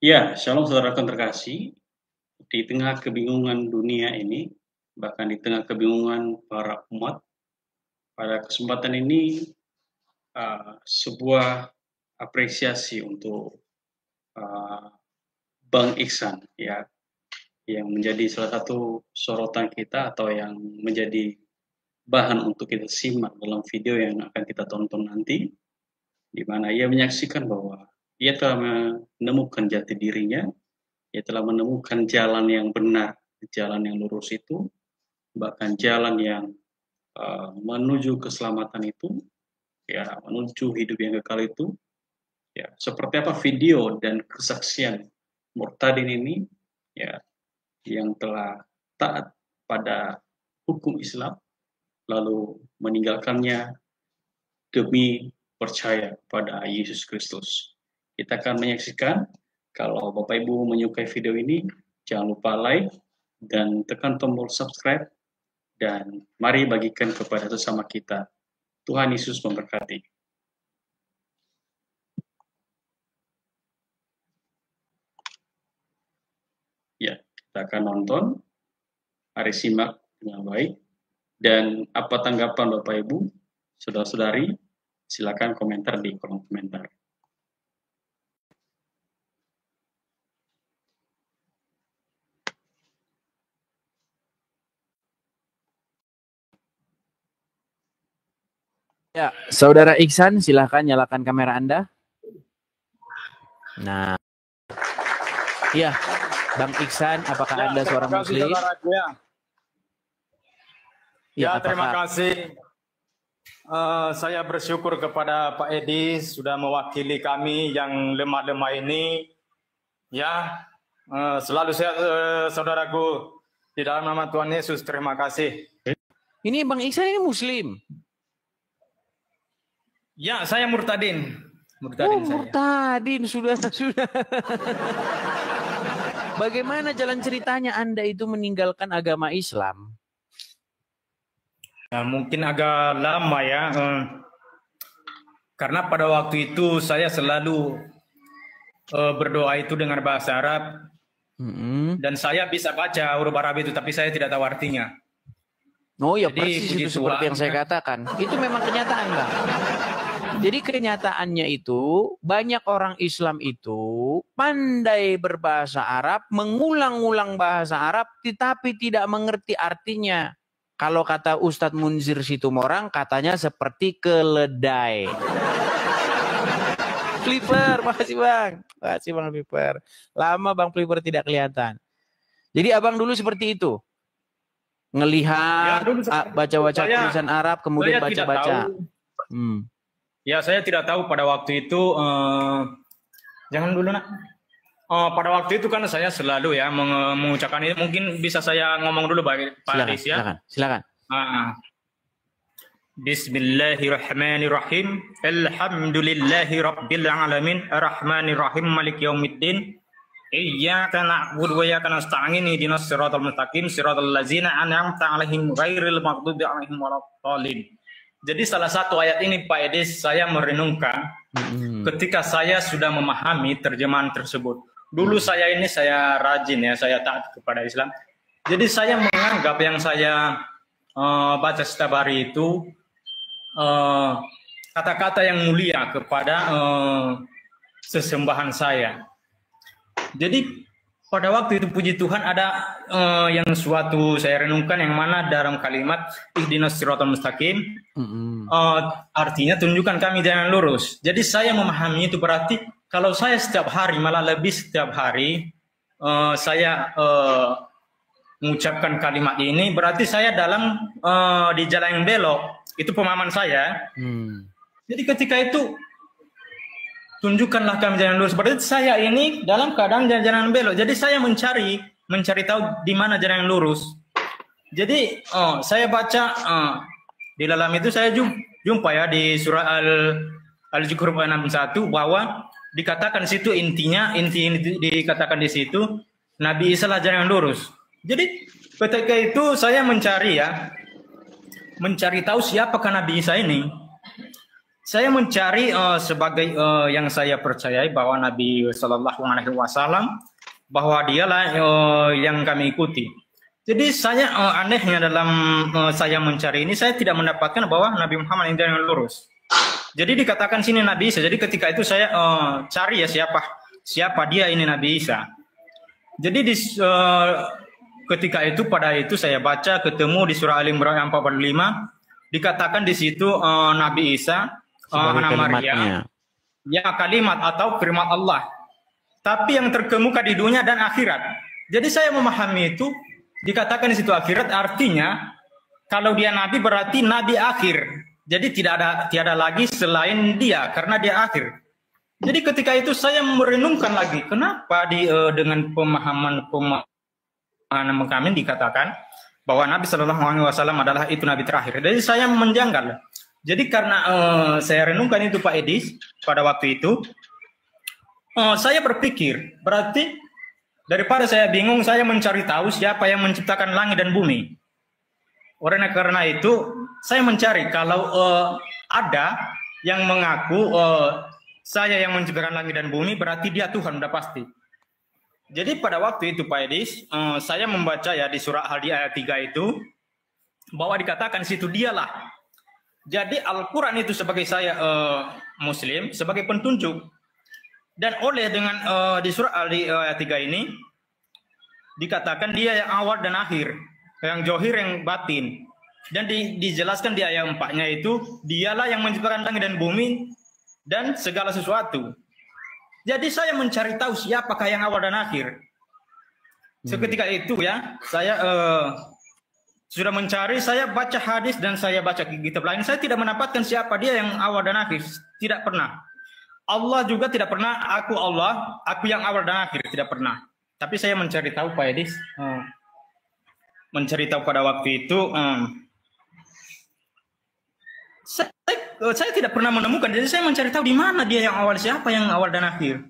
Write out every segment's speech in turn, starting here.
Ya, shalom saudaraku terkasih. Di tengah kebingungan dunia ini, bahkan di tengah kebingungan para umat, pada kesempatan ini sebuah apresiasi untuk uh, Bang Iksan, ya, yang menjadi salah satu sorotan kita atau yang menjadi bahan untuk kita simak dalam video yang akan kita tonton nanti, di mana ia menyaksikan bahwa ia telah menemukan jati dirinya, ia telah menemukan jalan yang benar, jalan yang lurus itu, bahkan jalan yang menuju keselamatan itu, ya, menuju hidup yang kekal itu, ya, seperti apa video dan kesaksian Murtadin ini, ya, yang telah taat pada hukum Islam, lalu meninggalkannya demi percaya pada Yesus Kristus. Kita akan menyaksikan. Kalau Bapak Ibu menyukai video ini, jangan lupa like dan tekan tombol subscribe, dan mari bagikan kepada sesama kita. Tuhan Yesus memberkati. Ya, kita akan nonton. Mari simak dengan baik. Dan apa tanggapan Bapak Ibu, saudara-saudari, silakan komentar di kolom komentar. Ya, Saudara Iksan, silahkan nyalakan kamera Anda. Nah, ya, Bang Iksan, apakah ya, Anda seorang Muslim? Ya, terima kasih. Saya bersyukur kepada Pak Edi sudah mewakili kami yang lemah-lemah ini. Ya, selalu sehat, saudaraku. Di dalam nama Tuhan Yesus, terima kasih. Ini Bang Iksan ini Muslim? Ya, saya murtadin. Murtadin, sudah. Bagaimana jalan ceritanya Anda itu meninggalkan agama Islam? Ya, mungkin agak lama ya. Karena pada waktu itu saya selalu berdoa itu dengan bahasa Arab. Dan saya bisa baca huruf Arab itu, tapi saya tidak tahu artinya. Oh ya, persis itu seperti yang saya katakan. Itu memang kenyataan, Bang. Jadi kenyataannya itu banyak orang Islam itu pandai berbahasa Arab, mengulang-ulang bahasa Arab, tetapi tidak mengerti artinya. Kalau kata Ustadz Munzir Situmorang, katanya seperti keledai. Flipper, makasih Bang. Makasih Bang Flipper. Lama Bang Flipper tidak kelihatan. Jadi abang dulu seperti itu? Ngelihat, baca-baca tulisan Arab, kemudian baca-baca. Ya, saya tidak tahu pada waktu itu. Jangan dulu nak. Pada waktu itu kan saya selalu ya mengucapkan ini. Mungkin bisa saya ngomong dulu Pak Aris ya. Silakan. Bismillahirrahmanirrahim. Alhamdulillahi rabbil alamin. Arrahmanirrahim. Maliki yaumiddin. Iyyaka na'budu wa iyyaka nasta'in. Ihdinas siratal mustaqim. Siratal ladzina an'amta 'alaihim ghairil maghdubi 'alaihim waladdallin. Jadi salah satu ayat ini Pak Edis saya merenungkan ketika saya sudah memahami terjemahan tersebut. Dulu saya rajin ya, saya taat kepada Islam. Jadi saya menganggap yang saya baca setiap hari itu kata-kata yang mulia kepada sesembahan saya. Jadi pada waktu itu puji Tuhan ada yang suatu saya renungkan yang mana dalam kalimat ihdinas siratal mustaqim artinya tunjukkan kami jalan lurus. Jadi saya memahami itu berarti kalau saya setiap hari malah lebih setiap hari saya mengucapkan kalimat ini berarti saya dalam di jalan yang belok. Itu pemahaman saya. Jadi ketika itu tunjukkanlah kami jalan lurus. Berarti saya ini dalam keadaan jalan belok. Jadi saya mencari tahu di mana jalan yang lurus. Jadi saya baca di dalam itu saya jumpa ya di surah Al-Zukhruf 61 bahwa dikatakan situ inti dikatakan di situ Nabi Isa lah jalan yang lurus. Jadi ketika itu saya mencari tahu siapakah Nabi Isa ini. saya mencari sebagai yang saya percayai bahwa Nabi Shallallahu Alaihi Wasallam bahwa dialah yang kami ikuti. Jadi saya anehnya dalam saya mencari ini saya tidak mendapatkan bahwa Nabi Muhammad ini yang lurus. Jadi dikatakan sini Nabi Isa. Jadi ketika itu saya cari ya siapa dia ini Nabi Isa. Jadi ketika itu pada itu saya baca ketemu di surah Al-Imran 45 dikatakan di situ Nabi Isa anak Maria ya kalimat atau firman Allah. Tapi yang terkemuka di dunia dan akhirat. Jadi saya memahami itu dikatakan di situ akhirat artinya kalau dia nabi berarti nabi akhir. Jadi tiada lagi selain dia karena dia akhir. Jadi ketika itu saya merenungkan lagi kenapa dengan pemahaman kami dikatakan bahwa Nabi Shallallahu Alaihi Wasallam adalah itu nabi terakhir. Jadi saya menjanggal. Jadi karena saya renungkan itu Pak Edis pada waktu itu, saya berpikir berarti daripada saya bingung, saya mencari tahu siapa yang menciptakan langit dan bumi. Karena itu saya mencari kalau ada yang mengaku saya yang menciptakan langit dan bumi, berarti dia Tuhan udah pasti. Jadi pada waktu itu Pak Edis, saya membaca ya di surah Al-Hadi ayat 3 itu bahwa dikatakan situ dialah. Jadi Al-Quran itu sebagai saya Muslim sebagai pentunjuk. Dan oleh dengan di surah Al-Hadi ayat 3 ini dikatakan dia yang awal dan akhir, yang johir yang batin. Dan dijelaskan di ayat 4-nya itu dialah yang menciptakan langit dan bumi dan segala sesuatu. Jadi saya mencari tahu siapakah yang awal dan akhir. Seketika itu ya, saya sudah mencari, saya baca hadis dan saya baca kitab lain. Saya tidak mendapatkan siapa dia yang awal dan akhir. Tidak pernah. Allah juga tidak pernah, aku Allah, aku yang awal dan akhir. Tidak pernah. Tapi saya mencari tahu Pak Edis. Mencari tahu pada waktu itu. Saya tidak pernah menemukan, jadi saya mencari tahu di mana dia yang awal, siapa yang awal dan akhir.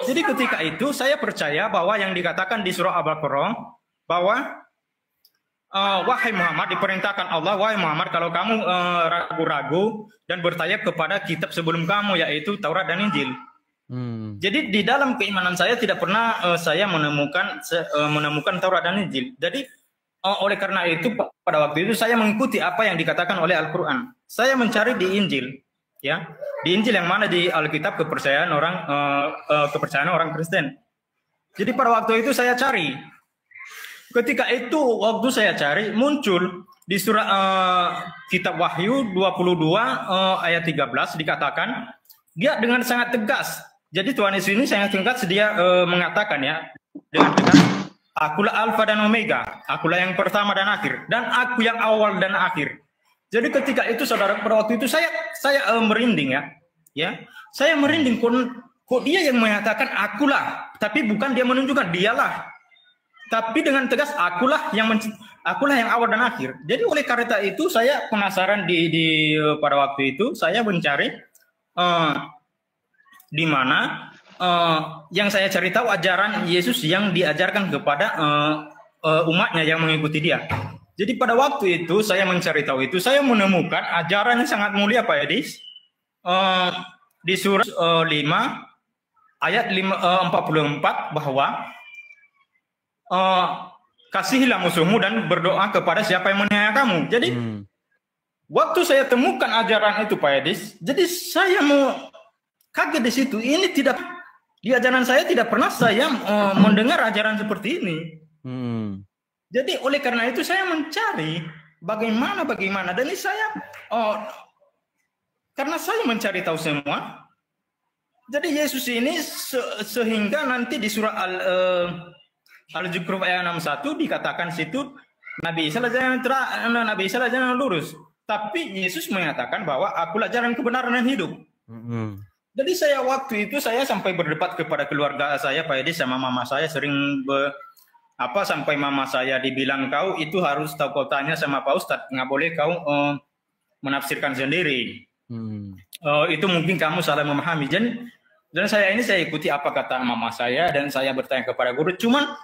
Jadi ketika itu saya percaya bahwa yang dikatakan di surah Al-Baqarah bahwa wahai Muhammad, diperintahkan Allah, wahai Muhammad, kalau kamu ragu-ragu dan bertanya kepada kitab sebelum kamu yaitu Taurat dan Injil. Jadi di dalam keimanan saya tidak pernah saya menemukan Taurat dan Injil. Jadi oleh karena itu pada waktu itu saya mengikuti apa yang dikatakan oleh Al-Quran. Saya mencari di Injil, ya, di Injil yang mana di Alkitab kepercayaan orang Kristen. Jadi pada waktu itu saya cari. Ketika itu waktu saya cari muncul di surah kitab Wahyu 22 ayat 13 dikatakan dia dengan sangat tegas. Jadi Tuhan Yesus ini sangat tegas dia mengatakan ya dengan tegas. Akulah Alfa dan Omega, akulah yang pertama dan akhir, dan aku yang awal dan akhir. Jadi ketika itu saudara, pada waktu itu saya merinding ya, saya merinding. Kok dia yang mengatakan akulah, tapi bukan dia menunjukkan dialah, tapi dengan tegas akulah yang awal dan akhir. Jadi oleh karena itu saya penasaran pada waktu itu saya mencari di mana. Yang saya cari tahu ajaran Yesus yang diajarkan kepada umatnya yang mengikuti dia. Jadi pada waktu itu saya mencari tahu itu, saya menemukan ajaran yang sangat mulia Pak Edis di surah 5 ayat 44 bahwa kasihilah musuhmu dan berdoa kepada siapa yang menganiaya kamu. Jadi waktu saya temukan ajaran itu Pak Edis, jadi saya mau kaget di situ. Ini tidak di ajaran saya tidak pernah saya mendengar ajaran seperti ini. Jadi oleh karena itu saya mencari bagaimana dan ini saya karena saya mencari tahu semua. Jadi Yesus ini sehingga nanti di surah Al-Zukhruf ayat 61 dikatakan situ Nabi Isa jalan lurus. Tapi Yesus mengatakan bahwa akulah jalan kebenaran dan hidup. Jadi saya waktu itu saya sampai berdebat kepada keluarga saya Pak Edi sama mama saya sering sampai mama saya dibilang kau itu harus tahu kau tanya sama Pak Ustadz, nggak boleh kau menafsirkan sendiri. Itu mungkin kamu salah memahami. Dan saya ikuti apa kata mama saya dan saya bertanya kepada guru. Cuman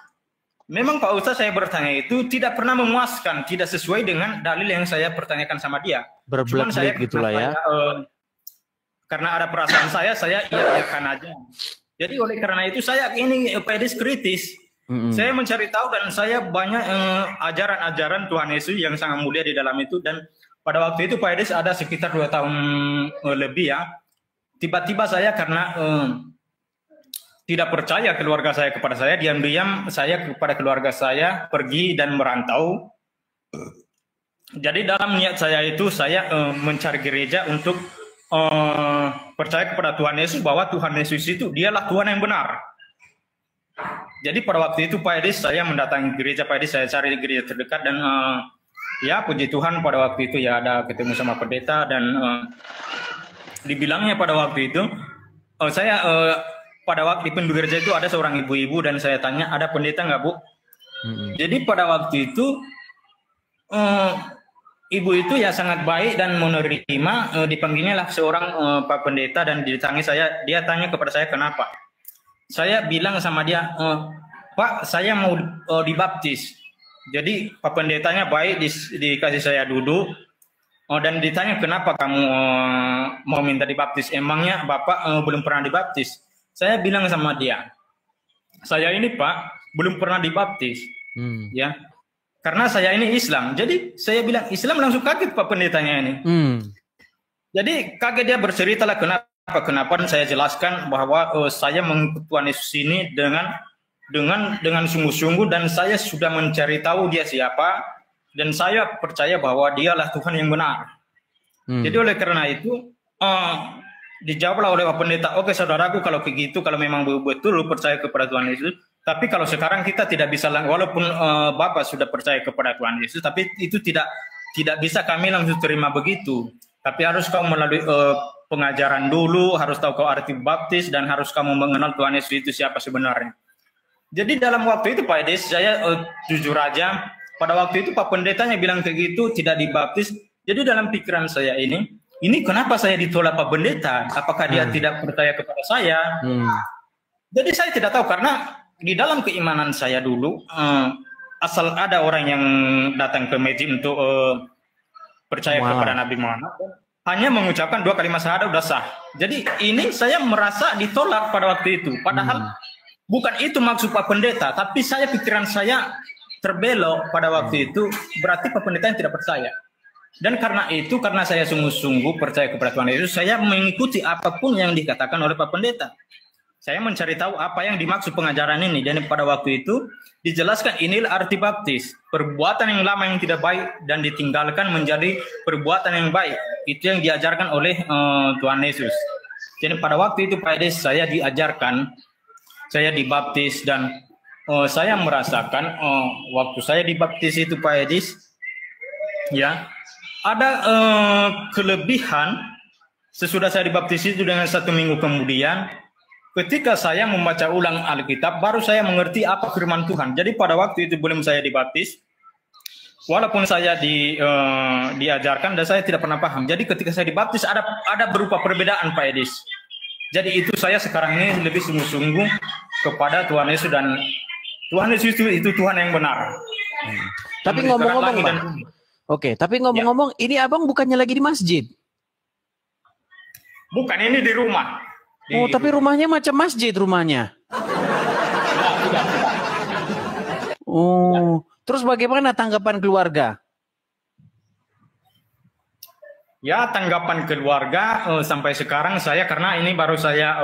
memang Pak Ustadz saya bertanya itu tidak pernah memuaskan, tidak sesuai dengan dalil yang saya pertanyakan sama dia. Berbelit-belit gitulah ya. karena ada perasaan saya iya-iyakan aja. Jadi oleh karena itu saya ini Pak Edis kritis. Saya mencari tahu dan saya banyak ajaran-ajaran Tuhan Yesus yang sangat mulia di dalam itu. Dan pada waktu itu Pak Edis ada sekitar 2 tahun lebih ya. Tiba-tiba saya karena tidak percaya keluarga saya kepada saya, diam-diam saya kepada keluarga saya pergi dan merantau. Jadi dalam niat saya itu saya mencari gereja untuk percaya kepada Tuhan Yesus bahwa Tuhan Yesus itu dialah Tuhan yang benar. Jadi pada waktu itu Pak Edis saya mendatangi gereja Pak Edis, saya cari gereja terdekat dan ya puji Tuhan pada waktu itu ya ada ketemu sama pendeta dan dibilangnya pada waktu itu saya pada waktu di pintu gereja itu ada seorang ibu-ibu dan saya tanya ada pendeta nggak Bu? Jadi pada waktu itu ibu itu ya sangat baik dan menerima, dipanggilnya lah seorang Pak Pendeta dan dia tanya kepada saya kenapa. Saya bilang sama dia, Pak saya mau dibaptis. Jadi Pak Pendetanya baik dikasih saya duduk dan ditanya kenapa kamu mau minta dibaptis. Emangnya Bapak belum pernah dibaptis? Saya bilang sama dia, saya ini Pak belum pernah dibaptis, ya. Karena saya ini Islam. Jadi saya bilang Islam langsung kaget Pak Pendetanya ini. Jadi kaget dia bercerita lah kenapa saya jelaskan bahwa saya mengikut Tuhan Yesus ini dengan sungguh-sungguh dan saya sudah mencari tahu dia siapa dan saya percaya bahwa dialah Tuhan yang benar. Jadi oleh karena itu dijawablah oleh Pak Pendeta, oke saudaraku kalau begitu, kalau memang betul percaya kepada Tuhan Yesus, tapi kalau sekarang kita tidak bisa, walaupun Bapak sudah percaya kepada Tuhan Yesus, tapi itu tidak bisa kami langsung terima begitu. Tapi harus kamu melalui pengajaran dulu, harus tahu kau arti baptis, dan harus kamu mengenal Tuhan Yesus itu siapa sebenarnya. Jadi dalam waktu itu Pak Edis, saya jujur aja, pada waktu itu Pak Pendetanya bilang kayak gitu, tidak dibaptis. Jadi dalam pikiran saya ini kenapa saya ditolak Pak Pendeta? Apakah dia tidak percaya kepada saya? Jadi saya tidak tahu karena di dalam keimanan saya dulu asal ada orang yang datang ke masjid untuk percaya kepada Nabi Muhammad hanya mengucapkan 2 kalimat syahadat udah sah. Jadi ini saya merasa ditolak pada waktu itu. Padahal bukan itu maksud Pak Pendeta, tapi pikiran saya terbelok pada waktu itu. Berarti Pak Pendeta yang tidak percaya. Dan karena itu, karena saya sungguh-sungguh percaya kepada Tuhan Yesus, saya mengikuti apapun yang dikatakan oleh Pak Pendeta. Saya mencari tahu apa yang dimaksud pengajaran ini. Dan pada waktu itu dijelaskan inilah arti baptis. Perbuatan yang lama yang tidak baik dan ditinggalkan menjadi perbuatan yang baik. Itu yang diajarkan oleh Tuhan Yesus. Jadi pada waktu itu Pak Edis saya diajarkan, saya dibaptis dan saya merasakan waktu saya dibaptis itu Pak Edis, ya ada kelebihan sesudah saya dibaptis itu dengan 1 minggu kemudian. Ketika saya membaca ulang Alkitab, baru saya mengerti apa firman Tuhan. Jadi pada waktu itu belum saya dibaptis, walaupun saya diajarkan dan saya tidak pernah paham. Jadi ketika saya dibaptis ada berupa perbedaan Pak Edis. Jadi itu saya sekarang ini lebih sungguh-sungguh kepada Tuhan Yesus dan Tuhan Yesus itu Tuhan yang benar. Tapi ngomong-ngomong, Bang. Oke, tapi ngomong-ngomong, ini abang bukannya lagi di masjid? Bukan, ini di rumah. Tapi rumahnya macam masjid rumahnya. Terus bagaimana tanggapan keluarga? Ya, tanggapan keluarga sampai sekarang saya, karena ini baru saya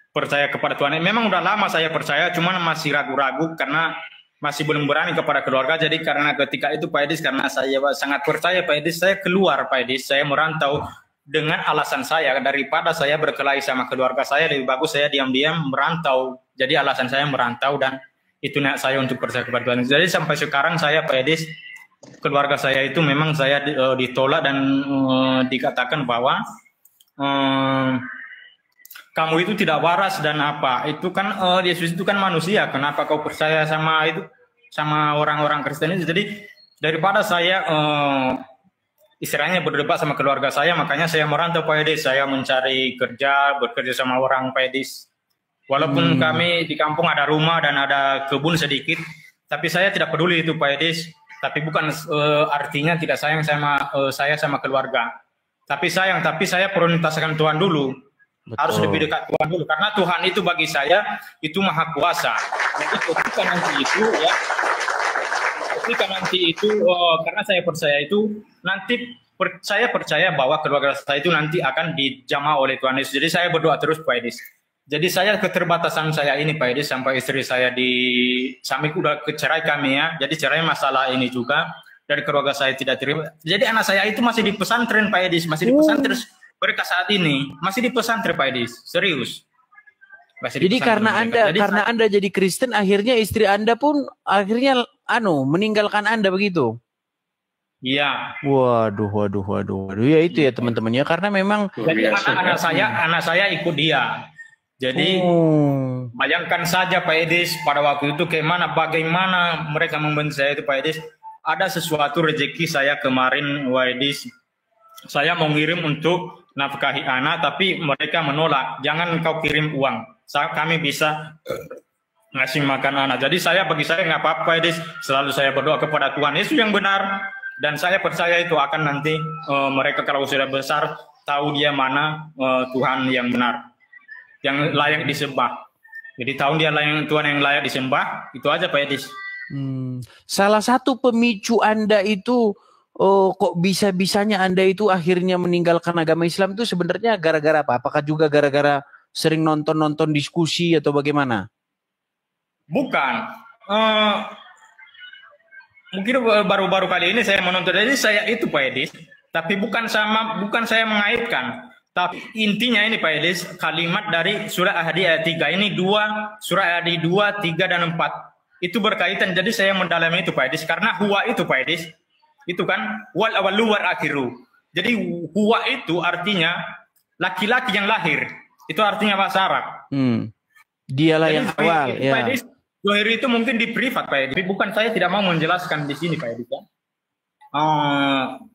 percaya kepada Tuhan. Memang udah lama saya percaya, cuman masih ragu-ragu karena masih belum berani kepada keluarga. Jadi karena ketika itu Pak Edis, karena saya sangat percaya Pak Edis, saya keluar Pak Edis, saya merantau. Dengan alasan saya, daripada saya berkelahi sama keluarga saya, lebih bagus saya diam-diam merantau. Jadi alasan saya merantau dan itu niat saya untuk percaya kepada Tuhan. Jadi sampai sekarang saya Pak Edis, keluarga saya itu memang saya ditolak dan dikatakan bahwa kamu itu tidak waras dan apa. Itu kan Yesus itu kan manusia. Kenapa kau percaya sama orang-orang Kristen itu? Jadi daripada saya istilahnya berdebat sama keluarga saya, makanya saya merantau Pak Edis. Saya mencari kerja, bekerja sama orang Pak Edis. Walaupun kami di kampung ada rumah dan ada kebun sedikit, tapi saya tidak peduli itu Pak Edis. Tapi bukan artinya tidak sayang sama saya sama keluarga. Tapi saya prioritaskan Tuhan dulu. Betul. Harus lebih dekat Tuhan dulu. Karena Tuhan itu bagi saya itu maha kuasa. Jadi ketika nanti itu, karena saya percaya itu nanti saya percaya bahwa keluarga saya itu nanti akan dijamah oleh Tuhan Yesus. Jadi saya berdoa terus Pak Edis. Jadi saya keterbatasan saya ini Pak Edis, sampai istri saya suamiku udah cerai kami ya. Jadi cerai masalah ini juga. Dari keluarga saya tidak terima. Jadi anak saya itu masih di pesantren Pak Edis, masih di pesantren mereka saat ini, masih di pesantren Pak Edis, serius. Jadi karena Anda jadi Kristen, akhirnya istri Anda pun akhirnya meninggalkan Anda begitu. Iya. Waduh. Ya itu ya teman-temannya, karena memang jadi anak saya ikut dia. Jadi bayangkan saja Pak Edis pada waktu itu bagaimana mereka membenci saya itu Pak Edis. Ada sesuatu rezeki saya kemarin Pak Edis. Saya mau ngirim untuk nafkahi anak, tapi mereka menolak. Jangan kau kirim uang. Kami bisa ngasih makan anak. Jadi bagi saya nggak apa-apa Edis. Selalu saya berdoa kepada Tuhan Yesus yang benar. Dan saya percaya itu akan nanti mereka kalau sudah besar tahu dia mana Tuhan yang benar, yang layak disembah. Jadi tahu dia Tuhan yang layak disembah. Itu aja Pak Edis. Salah satu pemicu Anda itu kok bisa-bisanya Anda itu akhirnya meninggalkan agama Islam itu sebenarnya gara-gara apa? Apakah juga gara-gara sering nonton diskusi atau bagaimana? Bukan. Mungkin baru-baru kali ini saya menonton. Jadi saya itu Pak Edis. Tapi bukan saya mengaitkan. Tapi intinya ini Pak Edis, kalimat dari surah Al-Hadid ayat 3 ini surah Al-Hadid 2, 3 dan 4. Itu berkaitan, jadi saya mendalami itu Pak Edis. Karena huwa itu Pak Edis, itu kan wal awalu wal akhiru. Jadi huwa itu artinya laki-laki yang lahir. Itu artinya bahasa Arab. Dialah jadi, yang awal. Pak Edis, Zohir itu mungkin di privat Pak Edis. Tapi bukan, saya tidak mau menjelaskan di sini Pak Edis.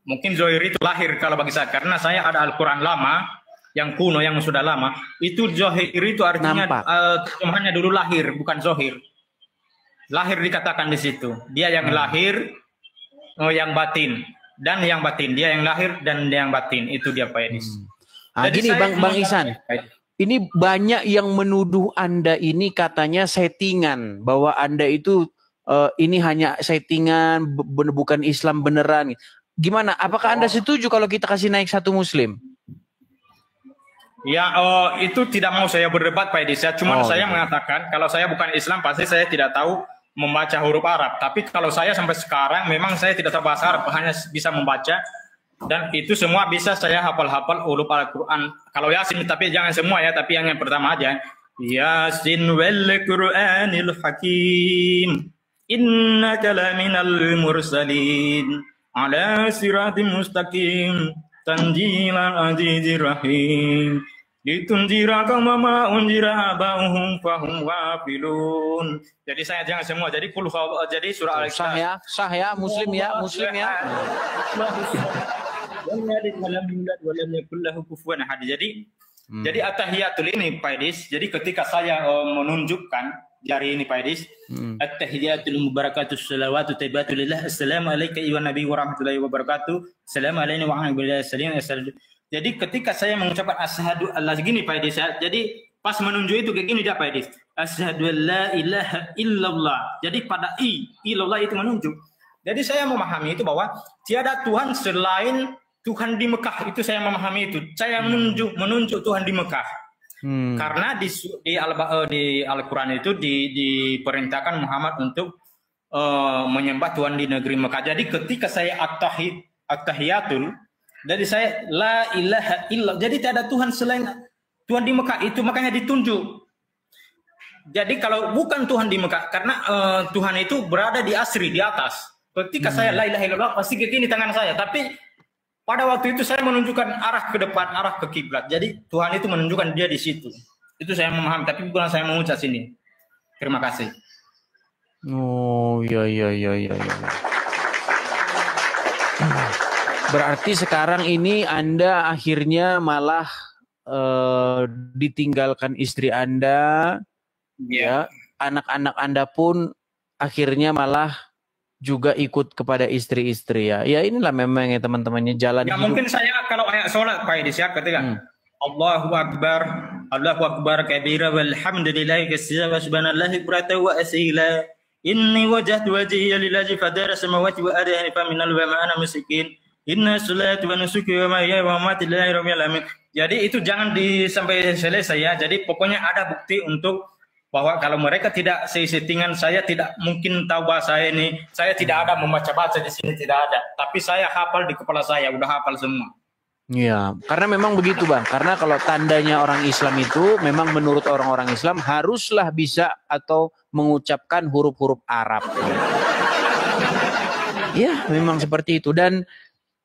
Mungkin Zohir itu lahir kalau bagi saya. Karena saya ada Al-Quran lama, yang kuno, yang sudah lama. Itu Zohir itu artinya terjemahannya dulu lahir, bukan Zohir. Lahir dikatakan di situ. Dia yang lahir, yang batin. Dan yang batin. Dia yang lahir dan yang batin. Itu dia Pak Edis. Gini Bang Ihsan. Ini banyak yang menuduh Anda ini katanya settingan. Bahwa Anda itu ini hanya settingan, bukan Islam beneran. Gimana? Apakah Anda setuju kalau kita kasih naik satu Muslim? Ya, itu tidak mau saya berdebat Pak Edis. Cuma saya mengatakan kalau saya bukan Islam pasti saya tidak tahu membaca huruf Arab. Tapi kalau saya sampai sekarang memang saya tidak tahu bahasa Arab, hanya bisa membaca. Dan itu semua bisa saya hafal-hafal huruf Al-Quran. Kalau Yasin, tapi jangan semua ya, tapi yang pertama aja. Yasin wal Qur'anil Hakim, innaka laminal mursalin, ala siratim mustaqim, tanjilal azizir rahim. Ditunjira kama ma unjira abahum fahum wafilun. Jadi saya jangan semua. Jadi jadi surah Al-Ikhlas. Sah ya, Muslim ya. Jadi at-tahiyatul ini Pak Edis. Jadi ketika saya menunjukkan jari ini Pak Edis, at-tahiyatul mubarakatus salawatu taibatulillah, assalamu alayka ayyuhan nabi wa rahmatullahi wa barakatuh, assalamu alayna wa rahmatullahi wa barakatuh. Jadi ketika saya mengucapkan asyhadu Allah gini Pak Edis, jadi pas menunjuk itu kayak gini dia Pak Edis. Asyhadu alla ilaha illallah. Jadi pada illallah itu menunjuk. Jadi saya memahami itu bahwa tiada Tuhan selain Tuhan di Mekah. Itu saya memahami itu. Saya menunjuk Tuhan di Mekah. Karena di Al-Quran itu diperintahkan Muhammad untuk menyembah Tuhan di negeri Mekah. Jadi ketika saya at-tahiyatul, jadi saya la ilaha illallah. Jadi tidak ada Tuhan selain Tuhan di Mekah. Itu makanya ditunjuk. Jadi kalau bukan Tuhan di Mekah, karena Tuhan itu berada di asri, di atas. Ketika saya la ilaha illallah pasti ke kini tangan saya. Tapi pada waktu itu saya menunjukkan arah ke depan, arah ke kiblat. Jadi Tuhan itu menunjukkan dia di situ. Itu saya memahami. Tapi bukan saya mengucap sini. Terima kasih. Oh iya. Berarti sekarang ini Anda akhirnya malah ditinggalkan istri Anda, ya, anak-anak Anda pun akhirnya malah juga ikut kepada istri-istri ya. Ya inilah memang ya teman-temannya jalan ya, hidup. Mungkin saya kalau ayat sholat Pak Edi siap ketika Allahu Akbar kabira walhamdulillahi katsira wa subhanallahi bukratan wa asila. Inni wajjahtu wajhiya lillazi fadara samawati wa ardi hanifan minal wa ma'ana musyrikin. Inna salati wa nusuki wa mahyaya wa mamati lillahi rabbil alamin. Jadi itu jangan sampai selesai ya. Jadi pokoknya ada bukti untuk bahwa kalau mereka tidak settingan, saya tidak mungkin tahu bahasa ini. Saya tidak ada membaca bahasa di sini, tidak ada. Tapi saya hafal di kepala saya, udah hafal semua. Iya, karena memang begitu Bang. Karena kalau tandanya orang Islam itu memang menurut orang-orang Islam haruslah bisa atau mengucapkan huruf-huruf Arab. Ya, memang seperti itu. Dan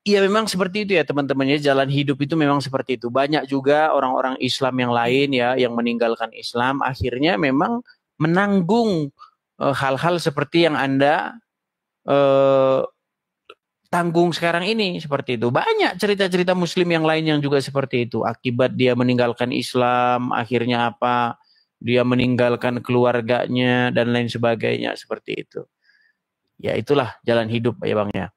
iya memang seperti itu ya teman-temannya, jalan hidup itu memang seperti itu. Banyak juga orang-orang Islam yang lain ya yang meninggalkan Islam akhirnya memang menanggung hal-hal seperti yang Anda tanggung sekarang ini seperti itu. Banyak cerita-cerita muslim yang lain yang juga seperti itu. Akibat dia meninggalkan Islam, akhirnya apa? Dia meninggalkan keluarganya dan lain sebagainya seperti itu. Ya itulah jalan hidup ya Bang ya.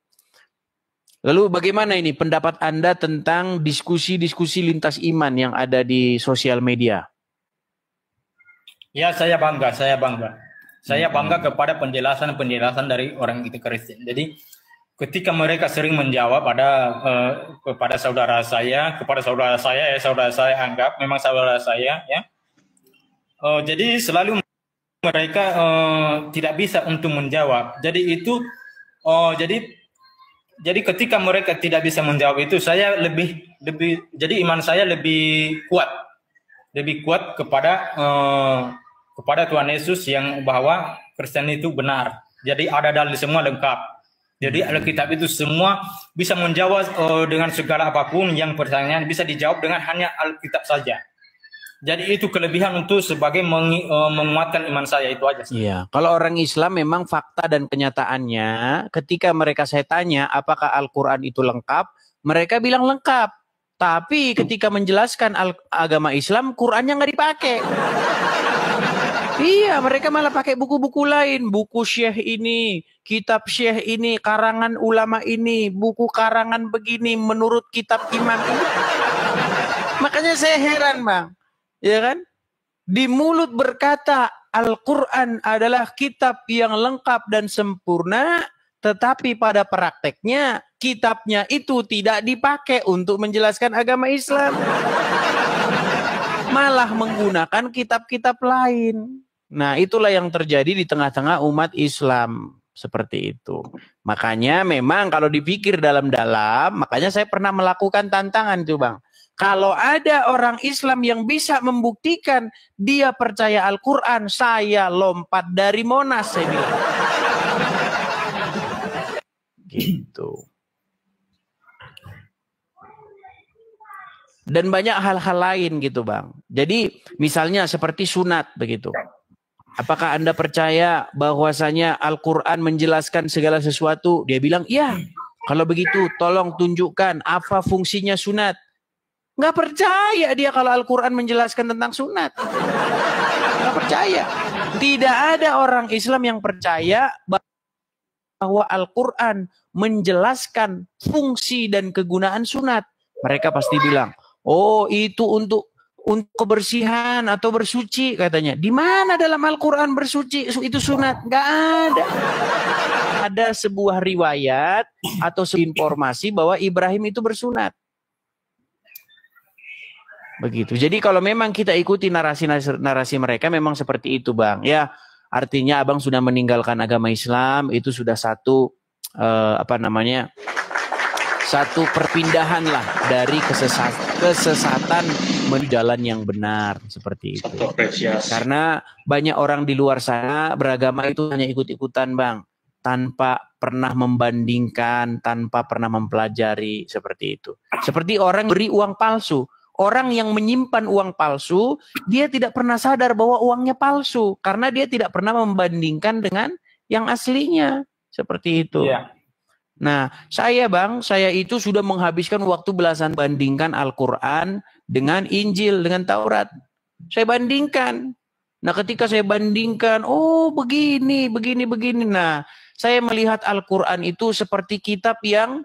Lalu bagaimana ini pendapat Anda tentang diskusi-diskusi lintas iman yang ada di sosial media? Ya, saya bangga. Saya bangga kepada penjelasan dari orang itu Kristen. Jadi ketika mereka sering menjawab kepada saudara saya anggap memang saudara saya ya. Jadi selalu mereka tidak bisa untuk menjawab. Jadi ketika mereka tidak bisa menjawab itu, saya jadi iman saya lebih kuat kepada Tuhan Yesus yang bahwa Kristen itu benar. Jadi ada dalil semua lengkap. Jadi Alkitab itu semua bisa menjawab dengan segala apapun yang pertanyaan bisa dijawab dengan hanya Alkitab saja. Jadi itu kelebihan untuk sebagai menguatkan iman saya, itu aja. Iya, kalau orang Islam memang fakta dan kenyataannya ketika mereka saya tanya apakah Al-Quran itu lengkap, mereka bilang lengkap. Tapi ketika menjelaskan agama Islam, Qurannya nggak dipakai. Iya, mereka malah pakai buku-buku lain, buku syekh ini, kitab syekh ini, karangan ulama ini, buku karangan begini menurut kitab imam ini. Makanya saya heran Bang. Ya kan? Di mulut berkata Al-Quran adalah kitab yang lengkap dan sempurna, tetapi pada prakteknya kitabnya itu tidak dipakai untuk menjelaskan agama Islam. Malah menggunakan kitab-kitab lain. Nah, itulah yang terjadi di tengah-tengah umat Islam. Seperti itu. Makanya memang kalau dipikir dalam-dalam, makanya saya pernah melakukan tantangan tuh Bang. Kalau ada orang Islam yang bisa membuktikan dia percaya Al-Quran, saya lompat dari Monas, saya bilang. Gitu. Dan banyak hal-hal lain gitu Bang. Jadi misalnya seperti sunat begitu. Apakah Anda percaya bahwasanya Al-Quran menjelaskan segala sesuatu? Dia bilang, iya. Kalau begitu tolong tunjukkan apa fungsinya sunat. Nggak percaya dia kalau Al-Quran menjelaskan tentang sunat. Nggak percaya. Tidak ada orang Islam yang percaya bahwa Al-Quran menjelaskan fungsi dan kegunaan sunat. Mereka pasti bilang, oh itu untuk kebersihan atau bersuci katanya. Di mana dalam Al-Quran bersuci itu sunat? Nggak ada. Ada sebuah riwayat atau informasi bahwa Ibrahim itu bersunat. Begitu. Jadi kalau memang kita ikuti narasi mereka memang seperti itu Bang. Ya, artinya Abang sudah meninggalkan agama Islam, itu sudah satu satu perpindahan lah dari kesesatan menuju jalan yang benar seperti itu. Karena banyak orang di luar sana beragama itu hanya ikut-ikutan Bang, tanpa pernah membandingkan, tanpa pernah mempelajari seperti itu. Seperti orang beri uang palsu. Orang yang menyimpan uang palsu, dia tidak pernah sadar bahwa uangnya palsu. Karena dia tidak pernah membandingkan dengan yang aslinya. Seperti itu. Yeah. Nah, saya itu sudah menghabiskan waktu belasan bandingkan Al-Quran dengan Injil, dengan Taurat. Saya bandingkan. Nah, ketika saya bandingkan, oh begini. Nah, saya melihat Al-Quran itu seperti kitab yang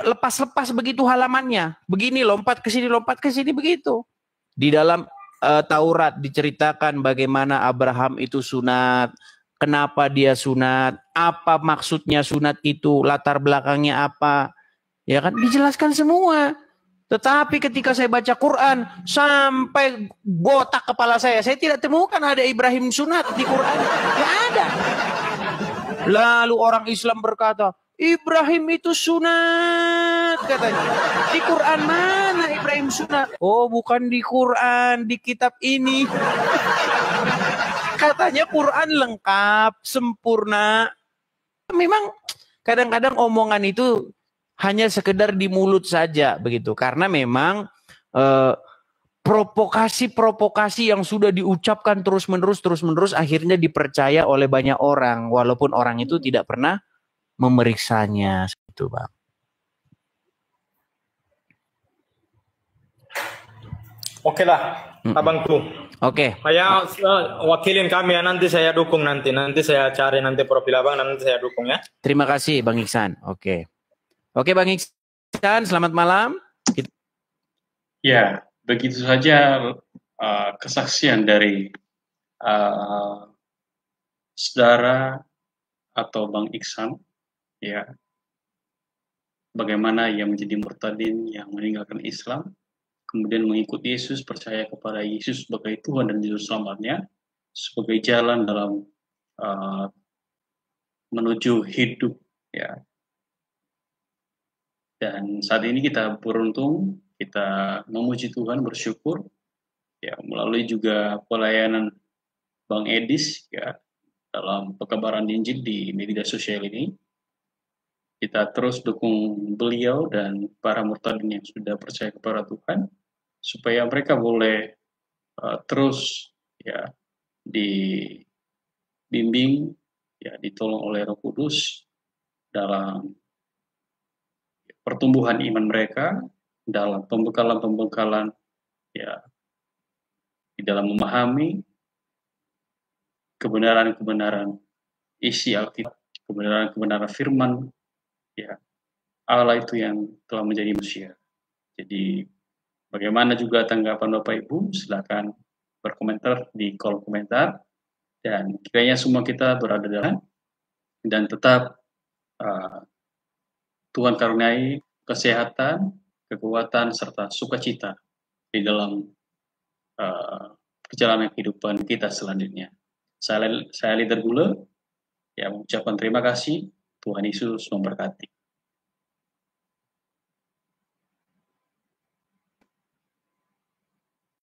lepas-lepas begitu halamannya. Begini lompat ke sini begitu. Di dalam Taurat diceritakan bagaimana Abraham itu sunat, kenapa dia sunat, apa maksudnya sunat itu, latar belakangnya apa. Ya kan dijelaskan semua. Tetapi ketika saya baca Quran sampai botak kepala saya tidak temukan ada Ibrahim sunat di Quran. Tidak ada. Lalu orang Islam berkata, Ibrahim itu sunat katanya. Di Quran mana Ibrahim sunat? Oh, bukan di Quran, di kitab ini. Katanya Quran lengkap, sempurna. Memang kadang-kadang omongan itu hanya sekedar di mulut saja begitu. Karena memang provokasi yang sudah diucapkan terus-menerus akhirnya dipercaya oleh banyak orang walaupun orang itu tidak pernah memeriksanya gitu, Bang. Oke lah, abangku. Oke. Saya wakilin kami ya, nanti saya dukung nanti saya cari nanti profil abang dan nanti saya dukung ya. Terima kasih Bang Iksan. Oke Bang Iksan, selamat malam. Ya, begitu saja kesaksian dari saudara atau Bang Iksan, ya, bagaimana ia menjadi murtadin yang meninggalkan Islam, kemudian mengikuti Yesus, percaya kepada Yesus sebagai Tuhan dan Juru Selamatnya, sebagai jalan dalam menuju hidup, ya. Dan saat ini kita beruntung, kita memuji Tuhan, bersyukur, ya, melalui juga pelayanan Bang Edis, ya, dalam pekabaran Injil di media sosial ini. Kita terus dukung beliau dan para murtadin yang sudah percaya kepada Tuhan, supaya mereka boleh terus, ya, dibimbing, ya, ditolong oleh Roh Kudus dalam pertumbuhan iman mereka, dalam pembekalan, ya, di dalam memahami kebenaran-kebenaran isi Alkitab, kebenaran-kebenaran firman, ya, Allah itu yang telah menjadi manusia. Jadi bagaimana juga tanggapan Bapak Ibu, silakan berkomentar di kolom komentar, dan kiranya semua kita berada dalam dan tetap Tuhan karuniai kesehatan, kekuatan, serta sukacita di dalam perjalanan kehidupan kita selanjutnya. Saya Leader Gule, yang mengucapkan terima kasih. Tuhan Yesus memberkati.